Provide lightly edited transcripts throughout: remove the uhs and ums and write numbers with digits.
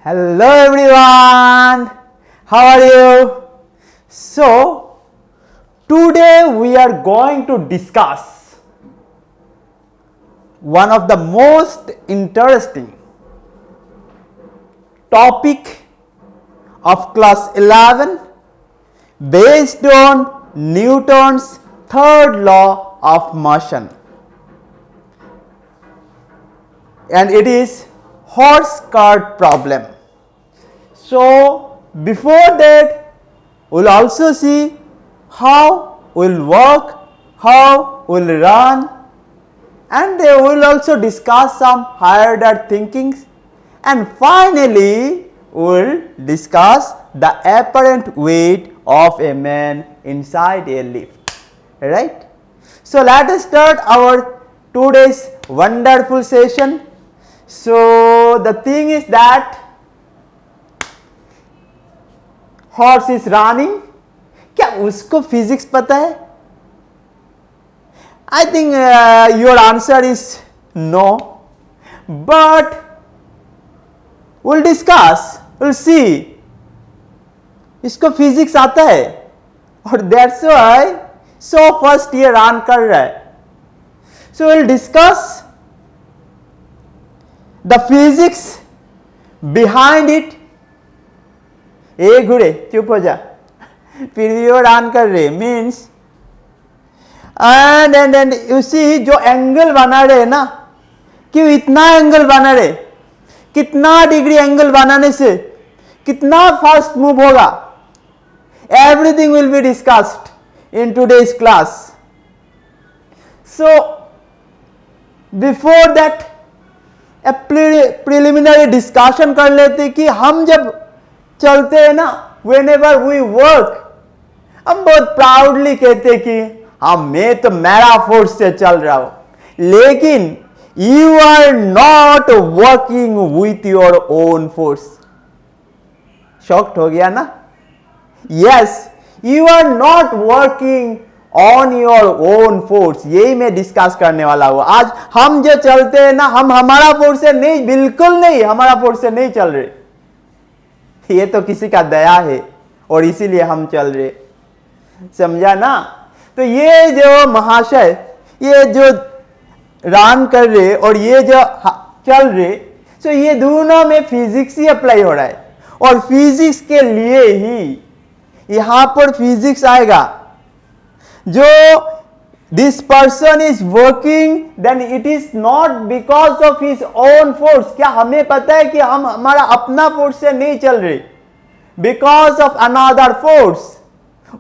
Hello everyone, how are you? So today we are going to discuss one of the most interesting topic of class 11 based on Newton's third law of motion, and it is horse cart problem. So before that we'll also see how we'll work, how we'll run, and we'll also discuss some higher order thinkings, and finally we'll discuss the apparent weight of a man inside a lift, right? So let us start our today's wonderful session. So the thing is that horse is running. क्या उसको physics पता है? I think your answer is no, but we'll discuss, we'll see. इसको physics आता है और that's why so first year run कर रहा है. So we'll discuss the physics behind it. ए घुड़े चुप हो जा, फिर भी वो रन कर रहे मीन्स एंड यू सी जो एंगल बना रहे ना, क्यों इतना एंगल बना रहे, कितना डिग्री एंगल बनाने से कितना फास्ट मूव होगा, everything will be discussed in today's class. So before that preliminary discussion कर लेते कि हम जब चलते हैं ना, whenever we work, हम बहुत प्राउडली कहते कि हाँ मैं तो मेरा फोर्स से चल रहा हूं, लेकिन you are not working with your own force. Shocked हो गया ना? Yes, you are not working on your own force. यही मैं डिस्कस करने वाला हूं आज. हम जो चलते हैं ना, हम हमारा फोर्स से नहीं, बिल्कुल नहीं हमारा फोर्स से नहीं चल रहे, ये तो किसी का दया है और इसीलिए हम चल रहे, समझा ना? तो ये जो महाशय, ये जो रन कर रहे और ये जो चल रहे, तो ये दोनों में फिजिक्स ही अप्लाई हो रहा है. और फिजिक्स के लिए ही यहां पर फिजिक्स आएगा. जो this person is working, then it is not because of his own force. क्या हमें पता है कि हम हमारा अपना फोर्स से नहीं चल रहे, बिकॉज ऑफ अनदर फोर्स,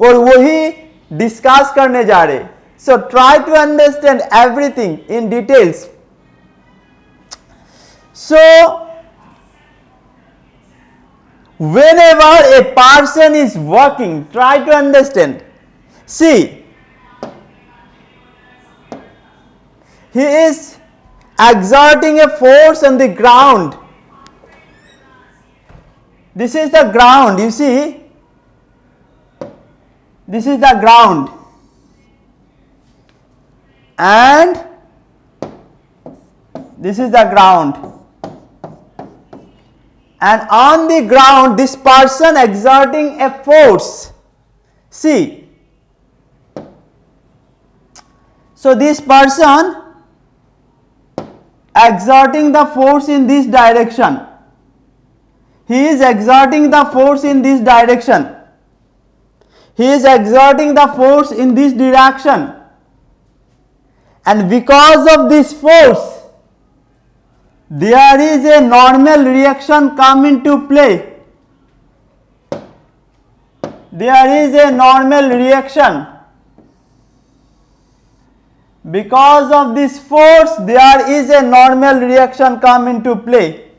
और वही डिस्कस करने जा रहे. So try to understand everything in details. So whenever a person is working, try to understand. See, he is exerting a force on the ground. This is the ground, you see, this is the ground, and this is the ground, and on the ground this person exerting a force. See, so this person exerting the force in this direction, he is exerting the force in this direction, he is exerting the force in this direction, and because of this force there is a normal reaction come into play. There is a normal reaction. Because of this force there is a normal reaction come into play.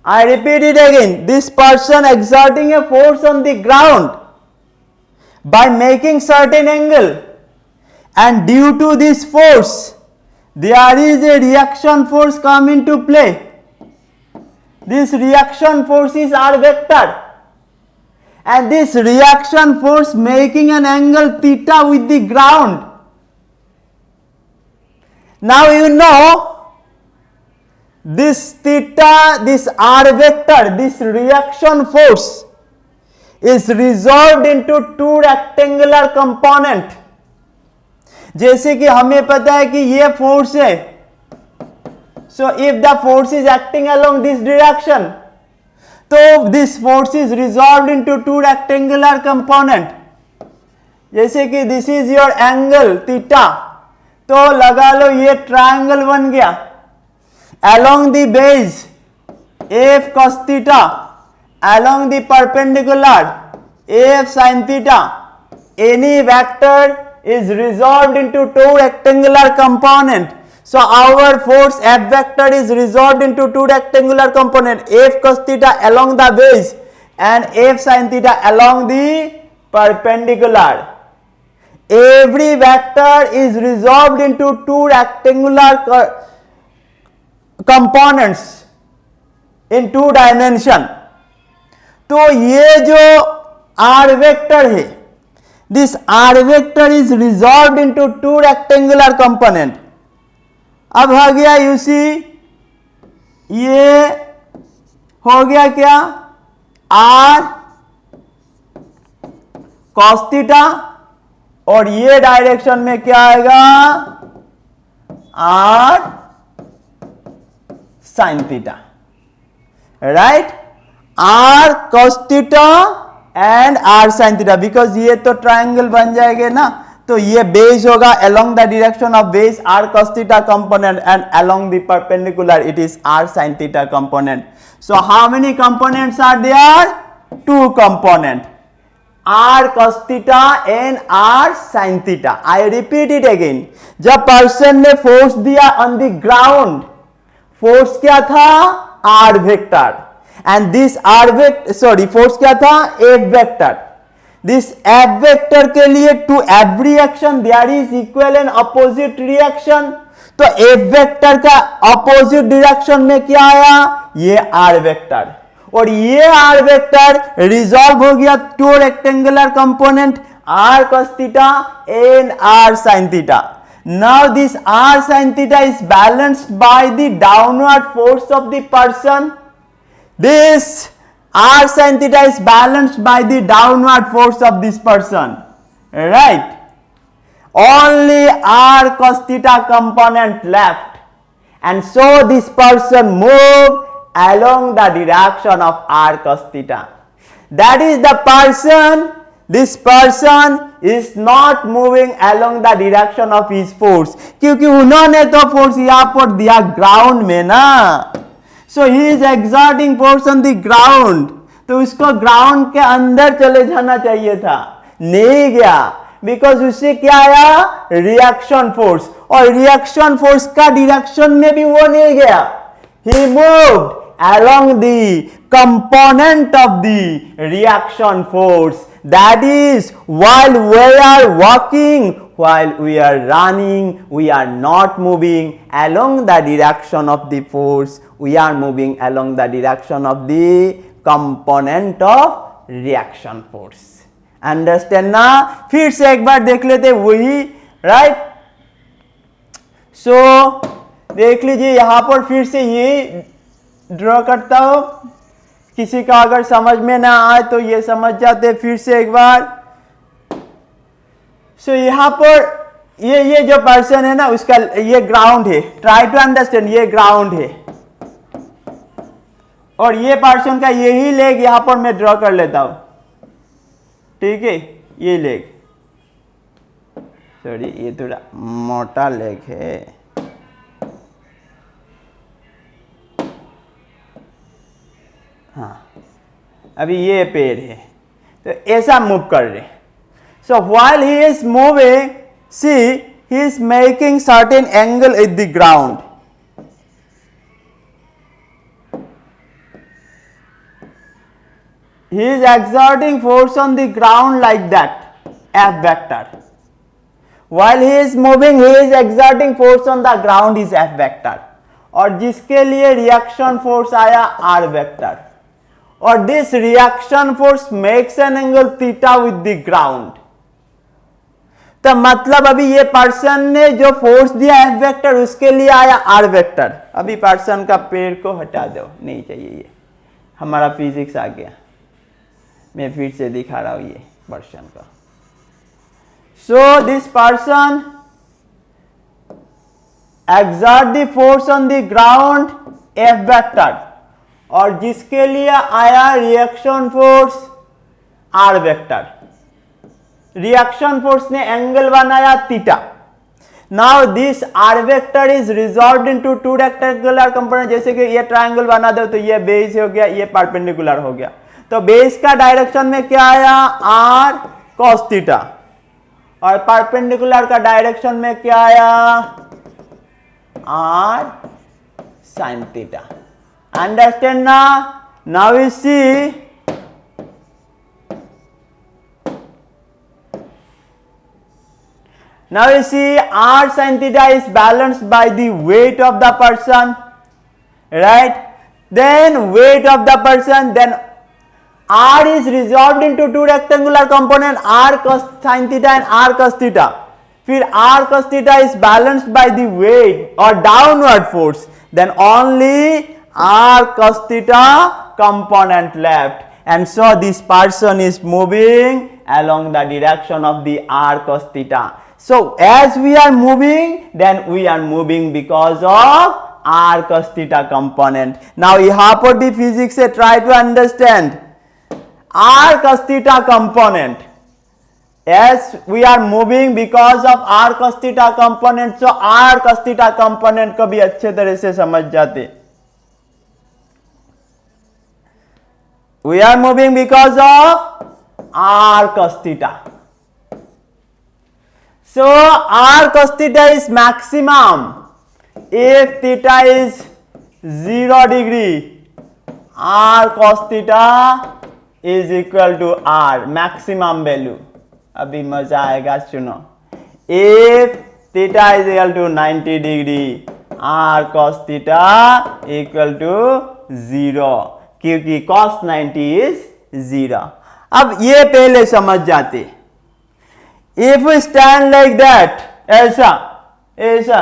I repeat it again. This person exerting a force on the ground by making certain angle, and due to this force there is a reaction force come into play. This reaction force is R vector, and this reaction force making an angle theta with the ground. Now you know this theta, this r vector, this reaction force is resolved into two rectangular component. जैसे कि हमें पता है कि ये force है, so if the force is acting along this direction, तो this force is resolved into two rectangular component. जैसे कि this is your angle theta, तो लगा लो ये ट्रायंगल बन गया. Along the base f cos theta, along the perpendicular f sin theta, any vector is resolved into two rectangular component. So our force F vector is resolved into two rectangular component, f cos theta along the base and f sin theta along the perpendicular. Every vector is resolved into two rectangular components in two dimension. तो ये जो r vector है, this r vector is resolved into two rectangular component. अब हो गया you see, ये हो गया क्या, r cos थीटा, और ये डायरेक्शन में क्या आएगा, r sin theta, right. r cos theta and r sin theta, because ये तो ट्रायंगल बन जाएंगे ना, तो ये बेस होगा along the direction of base r cos theta component and along the perpendicular it is r sin theta component. So how many components are there? Two component, r cos theta and r sin theta. I repeat it again. जब person ने force दिया on the ground, force क्या था, r vector, and this r vector, sorry force क्या था, f vector. This f vector के लिए to every action there is equal and opposite reaction. तो f वेक्टर का अपोजिट डायरेक्शन में क्या आया, ये r वेक्टर, और ये r वेक्टर रिजॉल्व हो गया two rectangular component r cos theta and r sin theta. Now this r sin theta is balanced by the downward force of the person. This r sin theta is balanced by the downward force of this person, right? Only r cos theta component left, and so this person moved along the direction of r cos theta. That is the person, this person is not moving along the direction of his force, क्योंकि उन्होंने तो force यहाँ पर दिया ground में ना. So he is exerting force on the ground, तो उसको ग्राउंड के अंदर चले जाना चाहिए था, नहीं गया, बिकॉज उससे क्या आया, रिएक्शन फोर्स, और रिएक्शन फोर्स का डायरेक्शन में भी वो नहीं गया. He moved along the component of the reaction force. That is, while we are walking, while we are running, we are not moving along the direction of the force, we are moving along the direction of the component of reaction force. Understand ना? फिर से एक बार देख लेते वही, right? So देख लीजिए यहाँ पर फिर से ये ड्रॉ करता हूं, किसी का अगर समझ में ना आए तो ये समझ जाते फिर से एक बार. सो यहाँ पर ये जो पर्सन है ना, उसका ये ग्राउंड है, ट्राई टू अंडरस्टैंड, ये ग्राउंड है, और ये पर्सन का यही लेग यहाँ पर मैं ड्रॉ कर लेता हूं, ठीक है, ये लेग, सॉरी ये थोड़ा मोटा लेग है, हाँ, अभी ये पैर है, तो ऐसा मूव कर रहे. So while he is moving, see he is making certain angle at the ground. He is exerting force on the ground like that, F vector. While he is moving, he is exerting force on the ground is F vector. और जिसके लिए reaction force आया R vector. और this reaction force makes an angle theta with the ground. तो मतलब अभी ये person ने जो फोर्स दिया एफ वेक्टर उसके लिए आया आर वेक्टर। अभी पर्सन का पेड़ को हटा दो, नहीं चाहिए, ये हमारा फिजिक्स आ गया। मैं फिर से दिखा रहा हूं ये पर्सन का। So this person exert the force on the ground F vector, और जिसके लिए आया reaction force R vector. Reaction force ने एंगल बनाया theta. Now this R vector is resolved into two rectangular component. जैसे कि ये ट्रायंगल बना दो तो ये बेस हो गया, ये परपेंडिकुलर हो गया। तो बेस का डायरेक्शन में क्या आया R cos थीटा, और परपेंडिकुलर का डायरेक्शन में क्या आया R sin theta. Understand now? Now we see R sin theta is balanced by the weight of the person, right? Then weight of the person, then R is resolved into two rectangular component, R cos sin theta and R cos theta. फिर R cos theta is balanced by the weight or downward force, then only R cos theta component left, and so this person is moving along the direction of the R cos theta. So as we are moving, then we are moving because of R cos theta component. Now यहाँ पर भी physics से try to understand R cos theta component. As we are moving because of R cos theta component, so R cos theta component को भी अच्छे तरह से समझ जाते। We are moving because of R cos theta. So R cos theta is maximum if theta is 0 degree. R cos theta is equal to R, maximum value. अभी मजा आएगा, सुनो। If theta is equal to 90 degree, R cos theta equal to 0, क्योंकि cos 90 is 0। अब ये पहले समझ जाते। If we stand like that, ऐसा ऐसा,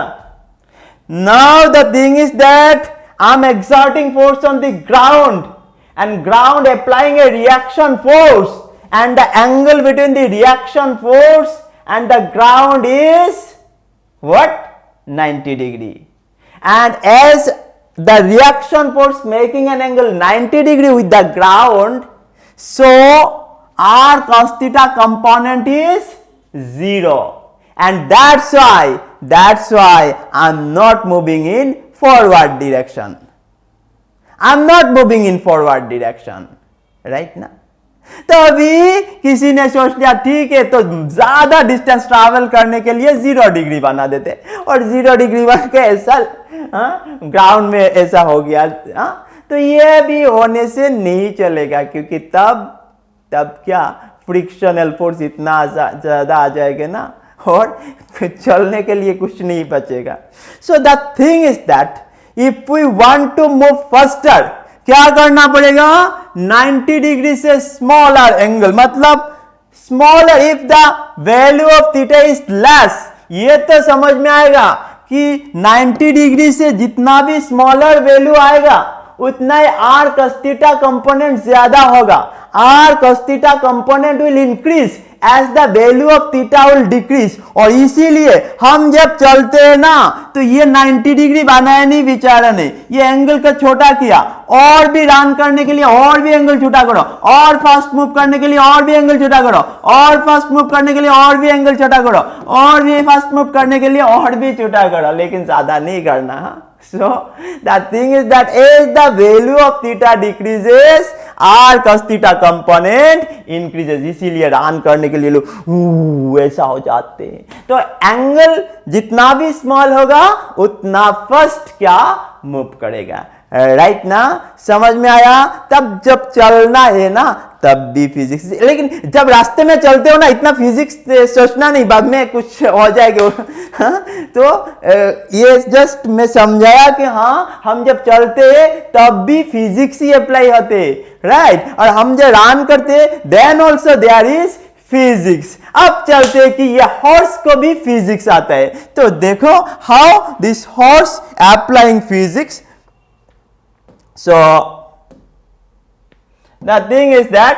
now the thing is that I'm exerting force on the ground, and ground applying a reaction force, and the angle between the reaction force and the ground is what? 90 degree. And as the reaction force making an angle 90 degree with the ground, so R cos theta component is 0, and that's why I'm not moving in forward direction. I'm not moving in forward direction, right now. तो अभी किसी ने सोच लिया ठीक है, तो ज्यादा डिस्टेंस ट्रैवल करने के लिए 0 डिग्री बना देते, और 0 डिग्री बन के ऐसा ग्राउंड में ऐसा हो गया। तो ये भी होने से नहीं चलेगा, क्योंकि तब क्या फ्रिक्शनल फोर्स इतना ज्यादा आ जाएगा ना, और चलने के लिए कुछ नहीं बचेगा। So the thing is that if we want to move faster, क्या करना पड़ेगा? 90 डिग्री से स्मॉलर एंगल, मतलब smaller if the value of theta is less. ये तो समझ में आएगा कि 90 डिग्री से जितना भी स्मॉलर वैल्यू आएगा उतना ही R cos theta component ज्यादा होगा। R cos theta component will increase as the value of theta will decrease, और इसीलिए हम जब चलते हैं ना तो ये 90 डिग्री बनाया नहीं बेचारा ने, ये एंगल का छोटा किया, और भी रन करने के लिए और भी एंगल छोटा करो, और फास्ट मूव करने के लिए और भी एंगल छोटा करो, और फास्ट मूव करने के लिए और भी एंगल छोटा करो, और भी फास्ट मूव करने के लिए और भी छोटा करो, लेकिन ज्यादा नहीं करना। So the thing is that as the value of theta decreases, R cos theta component increases, इसीलिए रन करने के लिए लोग ऐसा हो जाते हैं। तो एंगल जितना भी स्मॉल होगा उतना फर्स्ट क्या मूव करेगा, राइट ना? समझ में आया? तब जब चलना है ना तब भी फिजिक्स, लेकिन जब रास्ते में चलते हो ना इतना फिजिक्स सोचना नहीं, बाद में कुछ हो जाएगा। तो ये जस्ट मैं समझाया कि हाँ हम जब चलते हैं तब भी फिजिक्स ही अप्लाई होते, राइट? और हम जब रन करते then also there is physics. अब चलते हैं कि ये हॉर्स को भी फिजिक्स आता है। तो देखो how this horse applying physics. So the thing is that,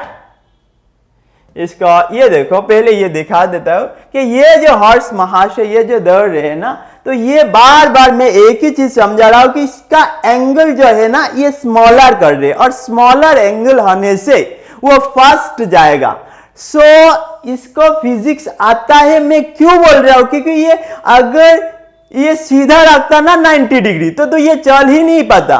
इसका ये देखो, पहले ये दिखा देता हूं कि ये जो हॉर्स महाशय ये जो दौड़ रहे हैं ना, तो ये बार बार मैं एक ही चीज समझा रहा हूं कि इसका एंगल जो है ना ये स्मॉलर कर रहे हैं, और स्मॉलर एंगल होने से वो फर्स्ट जाएगा। सो इसको फिजिक्स आता है। मैं क्यों बोल रहा हूं, क्योंकि ये अगर ये सीधा रखता ना 90 डिग्री तो ये चल ही नहीं पाता।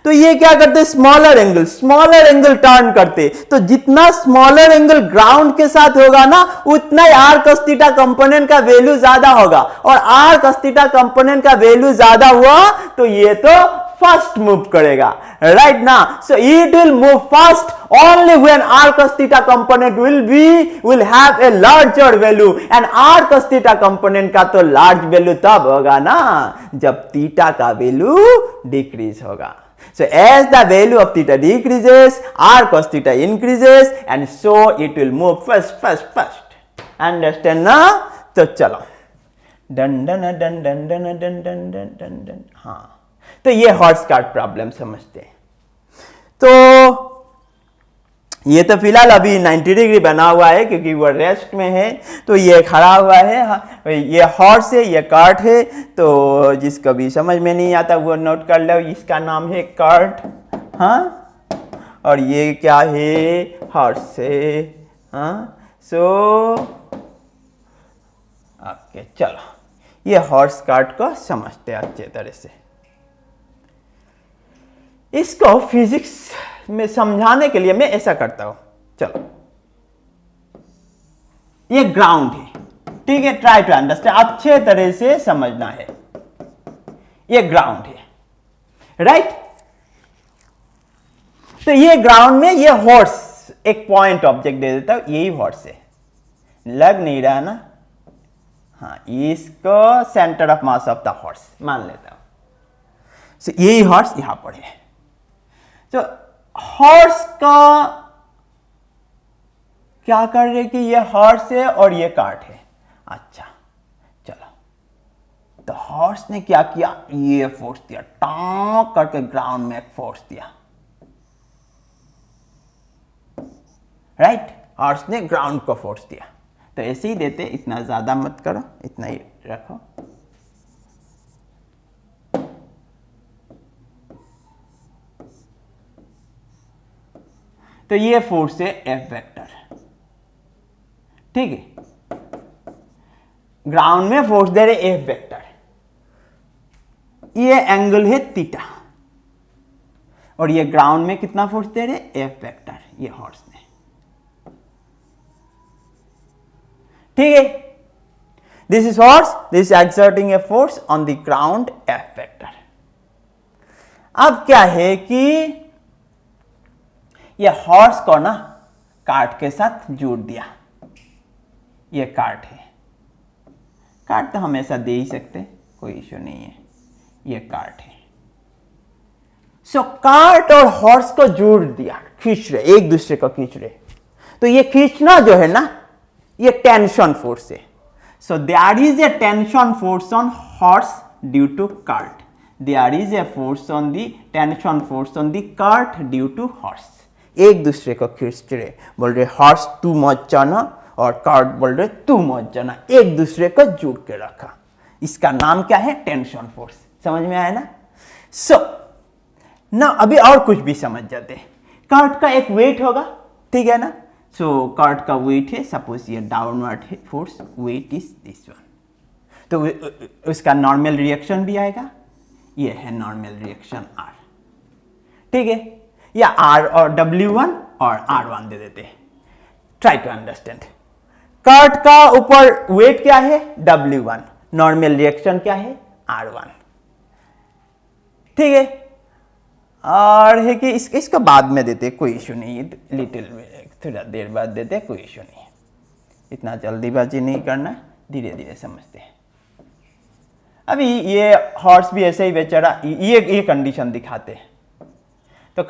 तो ये क्या करते, स्मॉलर एंगल टर्न करते। तो जितना स्मॉलर एंगल ग्राउंड के साथ होगा ना, उतना ही आर कॉस थीटा कंपोनेंट का वैल्यू ज्यादा होगा, और आर कॉस थीटा कंपोनेंट का वैल्यू ज्यादा हुआ तो ये तो फर्स्ट मूव करेगा, राइट ना। So it will move first only when r cos theta component will have a larger value, and r cos theta component का तो लार्ज वैल्यू तब होगा ना जब थीटा का वैल्यू डिक्रीज होगा। So as the value of theta decreases, r cos theta increases, and so it will move first. Understand ना? तो चलो done done done done done done done done done done. हाँ, तो ये horse cart problem समझते हैं। तो ये तो फिलहाल अभी 90 डिग्री बना हुआ है क्योंकि वो रेस्ट में है, तो ये खड़ा हुआ है। ये हॉर्स है, ये कार्ट है। तो जिसको भी समझ में नहीं आता वो नोट कर लो, इसका नाम है कार्ट, हाँ, और ये क्या है, हॉर्स है, हाँ। सो ओके, चलो ये हॉर्स कार्ट को समझते हैं अच्छे तरह से। इसको फिजिक्स में समझाने के लिए मैं ऐसा करता हूं, चलो ये ग्राउंड है, ठीक है, ट्राई टू अंडरस्टैंड, अच्छे तरह से समझना है। ये ग्राउंड है, राइट। तो ये ग्राउंड में ये हॉर्स, एक पॉइंट ऑब्जेक्ट दे देता हूं, यही हॉर्स है, लग नहीं रहा ना, हाँ, इसको centre of mass of the horse मान लेता हूं। सो यही हॉर्स यहां पर है। तो हॉर्स का क्या कर रहे कि ये हॉर्स है और ये कार्ट है। अच्छा चलो, तो हॉर्स ने क्या किया, ये फोर्स दिया, टाँग करके ग्राउंड में एक फोर्स दिया, राइट। हॉर्स ने ग्राउंड को फोर्स दिया। तो ऐसे ही देते, इतना ज्यादा मत करो, इतना ही रखो। तो ये फोर्स है एफ वेक्टर, ठीक है। ग्राउंड में फोर्स दे रहे एफ वेक्टर, ये एंगल है थीटा, और ये ग्राउंड में कितना फोर्स दे रहे, एफ वेक्टर, ये हॉर्स ने, ठीक है। This is horse, this exerting A force on the ground F vector. अब क्या है कि ये हॉर्स को ना कार्ट के साथ जोड़ दिया। ये कार्ट है, कार्ट तो हमेशा दे ही सकते, कोई इश्यू नहीं है, ये कार्ट है। सो कार्ट और हॉर्स को जोड़ दिया, खींच रहे, एक दूसरे को खींच रहे। तो ये खींचना जो है ना, ये टेंशन फोर्स है। So there is a tension force on horse due to cart, there is a force on the tension force on the cart due to horse. एक दूसरे को खींच रहे, बोल रहे हॉर्स तू मत जाना, और कार्ट बोल रहे तू मत जाना, एक दूसरे को जोड़ के रखा। इसका नाम क्या है, टेंशन फोर्स। समझ में आया ना। सो ना अभी और कुछ भी समझ जाते हैं। कार्ट का एक वेट होगा, ठीक है ना। सो कार्ट का वेट है, सपोज ये डाउनवर्ड है force, weight is this one. तो उसका नॉर्मल रिएक्शन भी आएगा, ये है नॉर्मल रिएक्शन आर, ठीक है। या आर और W1 और R1 दे देते हैं। Try to understand. कार्ट का ऊपर वेट क्या है, W1, नॉर्मल रिएक्शन क्या है, R1, ठीक है। और है कि इसका बाद में देते, कोई इश्यू नहीं है, लिटिल थोड़ा देर बाद देते, कोई इश्यू नहीं है, इतना जल्दीबाजी नहीं करना, धीरे धीरे समझते हैं। अभी ये हॉर्स भी ऐसे ही बेचारा, ये कंडीशन दिखाते हैं। तो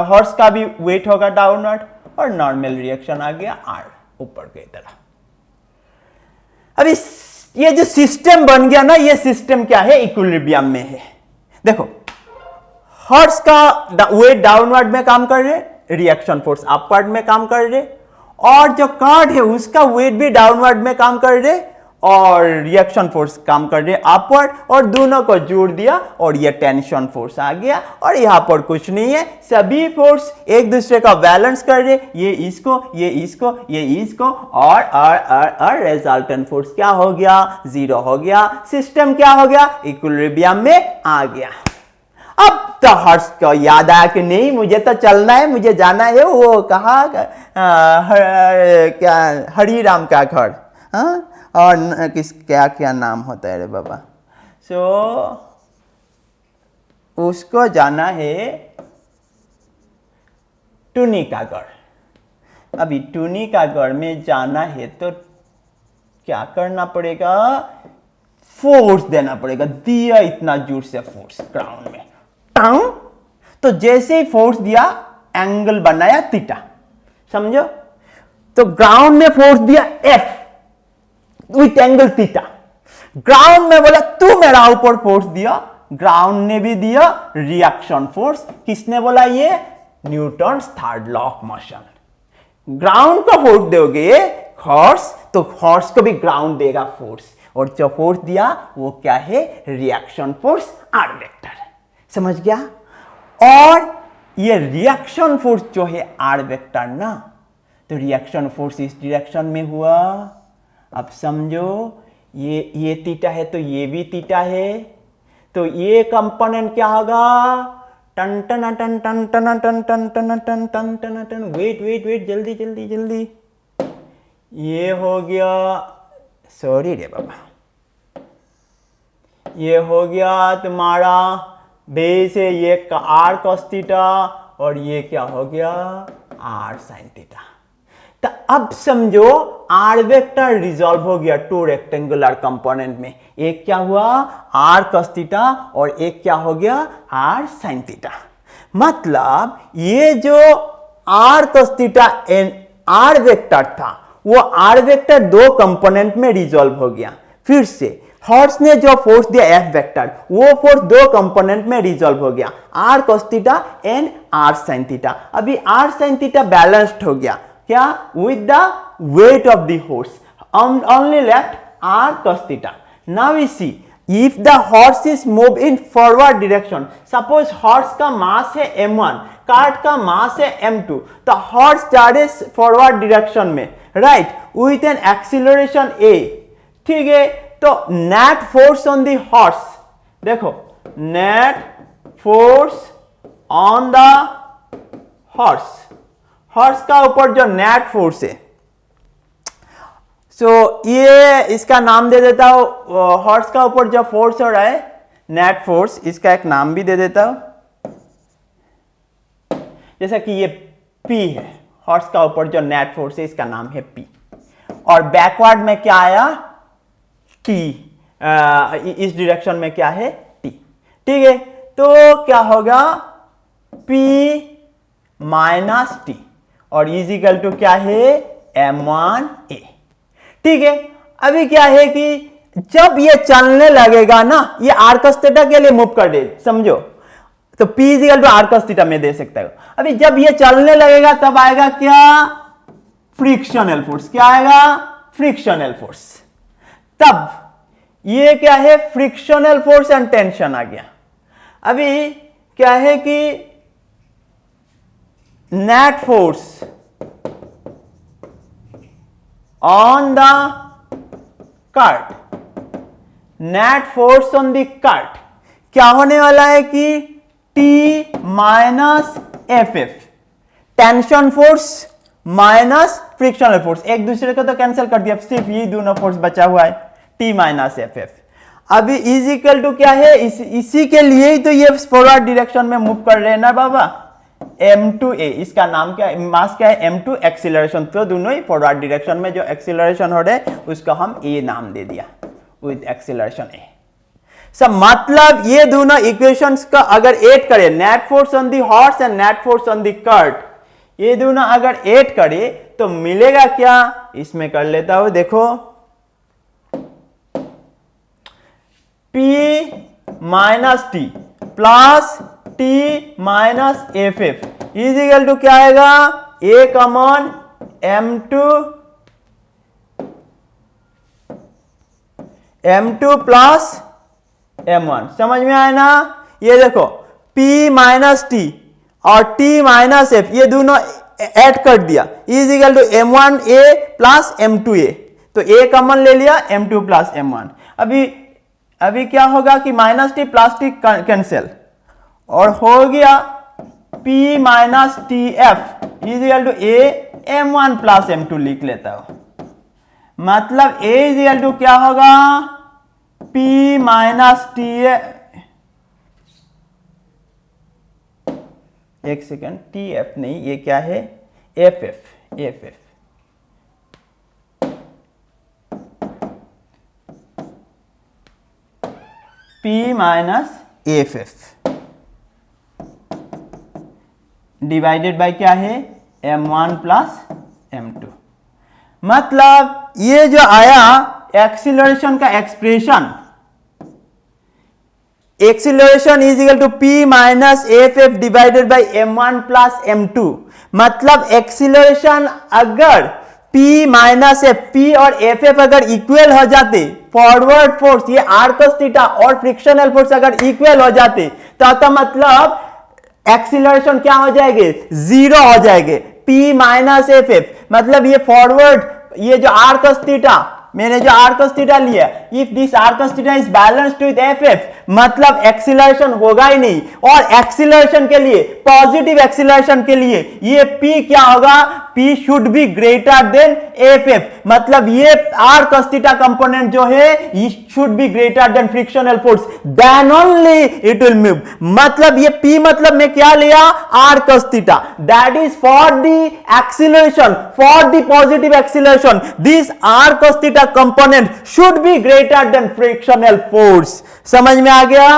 हॉर्स का भी वेट होगा डाउनवर्ड, और नॉर्मल रिएक्शन आ गया आर, ऊपर की तरफ। अभी ये जो सिस्टम बन गया ना, ये सिस्टम क्या है, इक्विलिब्रियम में है। देखो हॉर्स का वेट डाउनवर्ड में काम कर रहे, रिएक्शन फोर्स अपवर्ड में काम कर रहे, और जो कार्ड है उसका वेट भी डाउनवर्ड में काम कर रहे और रिएक्शन फोर्स काम कर रहे अपवर्ड, और दोनों को जोड़ दिया और ये टेंशन फोर्स आ गया। और यहां पर कुछ नहीं है, सभी फोर्स एक दूसरे का बैलेंस कर रहे, ये इसको ये इसको ये इसको, और रिजल्टेंट फोर्स क्या हो गया, 0 हो गया। सिस्टम क्या हो गया, इक्विलिब्रियम में आ गया। अब तो हर्ष को याद आया कि नहीं मुझे तो चलना है, मुझे जाना है, वो कहा क्या हरिराम का घर, और किस क्या क्या नाम होता है रे बाबा, उसको जाना है टूनी का घर। अभी टूनी का घर में जाना है तो क्या करना पड़ेगा, फोर्स देना पड़ेगा। दिया इतना जोर से फोर्स ग्राउंड में, तो जैसे ही फोर्स दिया एंगल बनाया थीटा, समझो। तो ग्राउंड में फोर्स दिया F with angle theta, ground में बोला तू मेरा ऊपर फोर्स दिया, ग्राउंड ने भी दिया रिएक्शन फोर्स। किसने बोला, ये Newton's third law of motion. Ground को फोर्स दोगे हॉर्स, तो हॉर्स को भी ग्राउंड देगा फोर्स, और जो फोर्स दिया वो क्या है, रिएक्शन फोर्स आर वेक्टर। समझ गया। और ये रिएक्शन फोर्स जो है आर वेक्टर ना, तो रिएक्शन फोर्स इस डायरेक्शन में हुआ। अब समझो ये थीटा है तो ये भी थीटा है, तो ये कंपोनेंट क्या होगा, टन टन टन टन टन टन टन टन टन टन टन टन, वेट वेट वेट, जल्दी जल्दी जल्दी, ये हो गया, सॉरी रे बाबा, ये हो गया तुम्हारा बेस है, ये आर कॉस थीटा, और ये क्या हो गया, आर साइन थीटा। तो अब समझो आर वेक्टर रिजॉल्व हो गया टू रेक्टेंगुलर कंपोनेंट में। एक क्या हुआ, आर कॉस थीटा, और एक क्या हो गया, आर साइन थीटा। मतलब ये जो R cos theta and R vector था, वो आर वेक्टर दो कंपोनेंट में रिजॉल्व हो गया। फिर से हॉर्स ने जो फोर्स दिया एफ वेक्टर, वो फोर्स दो कंपोनेंट में रिजॉल्व हो गया, R cos theta and R sine theta. अभी आर साइन थीटा बैलेंस्ड हो गया, क्या, with the weight of the horse, only left r cos theta. Now we see if the horse is moved in forward direction, suppose horse का मास है m1, cart का मास है m2, तो horse जा रहे फॉरवर्ड डायरेक्शन में, right, with an acceleration a, ठीक है। तो net force on the horse, देखो net force on the horse, horse का ऊपर जो नेट फोर्स है, ये इसका नाम दे देता हूं, हॉर्स का ऊपर जो फोर्स हो रहा है नेट फोर्स, इसका एक नाम भी दे देता हूं, जैसा कि ये P है, हॉर्स का ऊपर जो नेट फोर्स है इसका नाम है P, और बैकवर्ड में क्या आया, T, इस डायरेक्शन में क्या है, T, ठीक है। तो क्या होगा, P माइनस T, और इज इक्वल टू क्या है, m1a, ठीक है। अभी क्या है कि जब ये चलने लगेगा ना, ये आर कॉस थीटा के लिए मूव कर दे, समझो, तो P is equal to R cos theta में दे सकते हो। अभी जब ये चलने लगेगा तब आएगा क्या, फ्रिक्शनल फोर्स, क्या आएगा, फ्रिक्शनल फोर्स। तब ये क्या है, फ्रिक्शनल फोर्स एंड टेंशन आ गया। अभी क्या है कि net force on the cart, net force on the cart क्या होने वाला है कि T minus F, tension force minus frictional force, एक दूसरे को तो कैंसिल कर दिया, सिर्फ ये दोनों फोर्स बचा हुआ है, T माइनस एफ। अभी इज इक्वल टू क्या है, इसी के लिए ही तो ये फॉरवर्ड डायरेक्शन में मूव कर रहे हैं ना बाबा, m2a, इसका नाम क्या है, मास क्या है, m2, एक्सीलरेशन, तो दोनों ही फॉरवर्ड डायरेक्शन में जो एक्सीलरेशन हो रहे हैं उसको हम a नाम दे दिया, विद एक्सीलरेशन a। सब मतलब ये दोनों इक्वेशंस का अगर ऐड करें, net force on the horse and net force on the cart, ये दोनों अगर ऐड करे तो मिलेगा क्या, इसमें कर लेता हूं, देखो P minus T plus T minus F F is equal to क्या आएगा, A common M2 plus M1। समझ में आया ना। ये देखो P माइनस टी और T माइनस एफ ये दोनों ऐड कर दिया, is equal to M1A plus M2A। तो A कॉमन ले लिया, M2 प्लस M1। अभी क्या होगा कि minus T plus T cancel और हो गया P minus T F is equal to A M1 plus M2 लिख लेता हूं। मतलब A इज इक्वल टू क्या होगा, P माइनस टी, एक सेकेंड, टी एफ नहीं, ये क्या है, F F, F F. P minus F F divided by क्या है, M1 प्लस M2। मतलब ये जो आया एक्सीलरेशन का expression, acceleration is equal to P minus F F divided by M1 plus M2। मतलब एक्सीलरेशन अगर P माइनस एफ, P और एफ एफ अगर इक्वल हो जाते, फॉरवर्ड फोर्स ये r cos थीटा और फ्रिक्शनल फोर्स अगर इक्वल हो जाते तो मतलब एक्सीलरेशन क्या हो जाएंगे, जीरो हो जाएंगे। P माइनस एफ एफ मतलब ये फॉरवर्ड, ये जो r cos थीटा, मैंने जो r cos थीटा लिया, if this r cos theta is balanced with F F मतलब एक्सीलरेशन होगा ही नहीं। और एक्सीलरेशन के लिए, पॉजिटिव एक्सीलरेशन के लिए ये P क्या होगा, P should be greater than F F. मतलब ये r cos थीटा कंपोनेंट जो है ये should be greater than frictional force, then only it will move. मतलब ये P मतलब मैं क्या लिया, r cos theta, that is for the acceleration, for the positive acceleration this r cos theta component should be greater than frictional force. समझ में आ गया।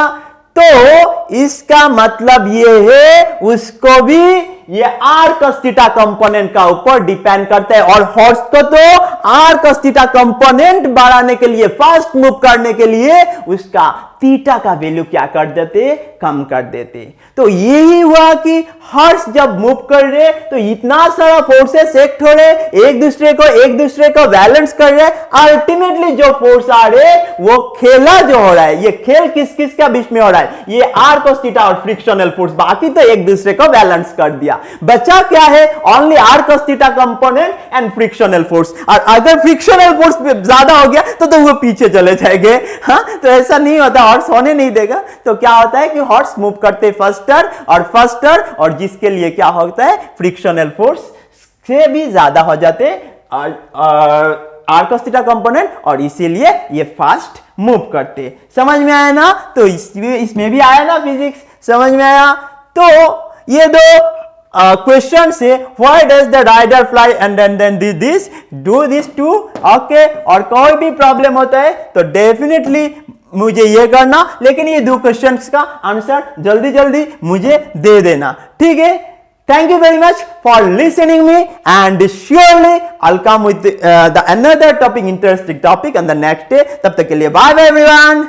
तो इसका मतलब ये है उसको भी ये r cos थीटा कंपोनेंट का ऊपर डिपेंड करता है। और हॉर्स को तो r cos थीटा कंपोनेंट बढ़ाने के लिए, फास्ट मूव करने के लिए उसका थीटा का वैल्यू क्या कर देते, कम कर देते। तो यही हुआ कि हॉर्स जब मूव कर रहे तो इतना सारा फोर्सेस एक्ट हो रहे, एक दूसरे को बैलेंस कर रहे, अल्टीमेटली जो फोर्स आ रहे वो खेला जो हो रहा है, ये खेल किस किस का बीच में हो रहा है, ये r cos थीटा और फ्रिक्शनल फोर्स, बाकी तो एक दूसरे को बैलेंस कर दिया। बचा क्या है, only r cos theta component and frictional force. और अगर फ्रिक्शनल फोर्स ज्यादा हो गया तो वो पीछे चले जाएंगे। हाँ, तो ऐसा नहीं होता, हॉर्स होने नहीं देगा। तो क्या होता है कि हॉर्स मूव करते फास्टर और जिसके लिए क्या होता है, फ्रिक्शनल फोर्स से भी ज्यादा हो जाते r cos थीटा कंपोनेंट, और इसीलिए ये फास्ट मूव करते। समझ में आया ना। तो इसमें भी आया ना फिजिक्स, समझ में आया। तो ये दो क्वेश्चन से why does the rider fly and then do this two, okay. और कोई भी प्रॉब्लम होता है तो डेफिनेटली मुझे ये करना, लेकिन ये दो क्वेश्चंस का आंसर जल्दी जल्दी मुझे दे देना, ठीक है। Thank you very much for listening me, and surely I'll come with the another topic, interesting topic on the next day. तब तक के लिए bye bye everyone.